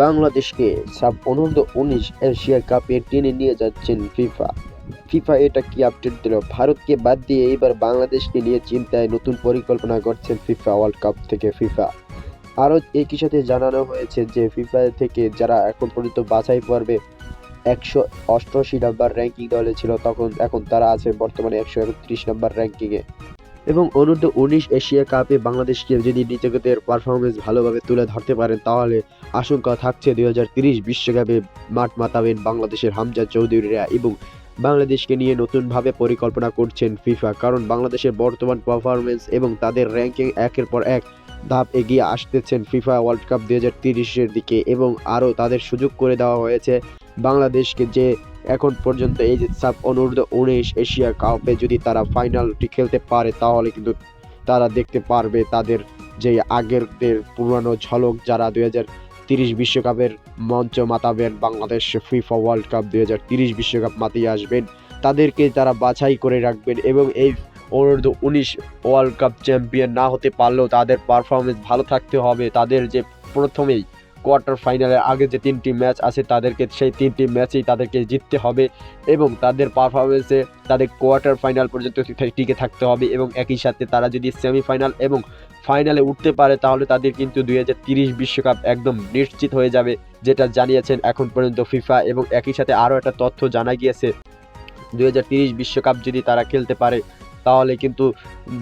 বাংলাদেশকে অনূর্ধ্ব-19 এশিয়া কাপে টেনে নিয়ে যাচ্ছেন ফিফা। ফিফা এটা কি আপডেট দিল? ভারতকে বাদ দিয়ে এবার বাংলাদেশকে নিয়ে চিন্তায় নতুন পরিকল্পনা করছেন ফিফা ওয়ার্ল্ড কাপ থেকে ফিফা। আরও একই সাথে জানানো হয়েছে যে ফিফা থেকে যারা এখন পর্যন্ত বাছাই পর্বে 188 নাম্বার র্যাঙ্কিং দলে ছিল এখন তারা আছে বর্তমানে 131 নাম্বার র্যাঙ্কিংয়ে। এবং অনূর্ধ্ব-19 এশিয়া কাপে বাংলাদেশকে যদি নিজেদের পারফরমেন্স ভালোভাবে তুলে ধরতে পারেন তাহলে আশঙ্কা থাকছে 2030 বিশ্বকাপে মাঠ মাতাবেন বাংলাদেশের হামজা চৌধুরীরা এবং বাংলাদেশকে নিয়ে নতুনভাবে পরিকল্পনা করছেন ফিফা, কারণ বাংলাদেশের বর্তমান পারফরমেন্স এবং তাদের র্যাঙ্কিং একের পর এক ধাপ এগিয়ে আসতেছেন ফিফা ওয়ার্ল্ড কাপ 2030-এর দিকে। এবং আরও তাদের সুযোগ করে দেওয়া হয়েছে বাংলাদেশকে যে এখন পর্যন্ত এই যে অনূর্ধ্ব-19 এশিয়া কাপে যদি তারা ফাইনালটি খেলতে পারে তাহলে কিন্তু তারা দেখতে পারবে তাদের যে আগেরদের পুরানো ঝলক, যারা 2030 বিশ্বকাপের মঞ্চ মাতাবেন বাংলাদেশ ফিফা ওয়ার্ল্ড কাপ 2030 বিশ্বকাপ মাতিয়ে আসবেন, তাদেরকে তারা বাছাই করে রাখবেন। এবং এই অনূর্ধ্ব-19 ওয়ার্ল্ড কাপ চ্যাম্পিয়ন না হতে পারলেও তাদের পারফরমেন্স ভালো থাকতে হবে। তাদের যে প্রথমেই কোয়ার্টার ফাইনালের আগে যে 3টি ম্যাচ আছে তাদেরকে সেই 3টি ম্যাচেই তাদেরকে জিততে হবে এবং তাদের পারফরমেন্সে তাদের কোয়ার্টার ফাইনাল পর্যন্ত টিকে থাকতে হবে। এবং একই সাথে তারা যদি সেমিফাইনাল এবং ফাইনালে উঠতে পারে তাহলে তাদের কিন্তু 2030 বিশ্বকাপ একদম নিশ্চিত হয়ে যাবে, যেটা জানিয়েছেন এখন পর্যন্ত ফিফা। এবং একই সাথে আরও একটা তথ্য জানা গিয়েছে, 2030 বিশ্বকাপ যদি তারা খেলতে পারে তাহলে কিন্তু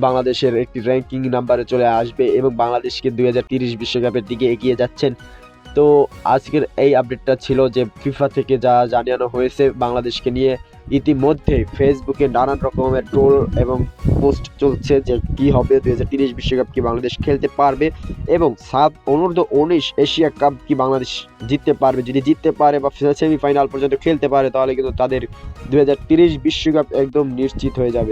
বাংলাদেশের একটি র্যাঙ্কিং নাম্বারে চলে আসবে এবং বাংলাদেশকে 2030 বিশ্বকাপের দিকে এগিয়ে যাচ্ছেন। তো আজকের এই আপডেটটা ছিল যে ফিফা থেকে যা জানানো হয়েছে বাংলাদেশকে নিয়ে। ইতিমধ্যে ফেসবুকে নানান রকমের ট্রোল এবং পোস্ট চলছে যে কি হবে, 2030 বিশ্বকাপ কি বাংলাদেশ খেলতে পারবে এবং অনূর্ধ্ব-19 এশিয়া কাপ কি বাংলাদেশ জিততে পারবে। যদি জিততে পারে বা সেমিফাইনাল পর্যন্ত খেলতে পারে তাহলে কিন্তু তাদের 2030 বিশ্বকাপ একদম নিশ্চিত হয়ে যাবে।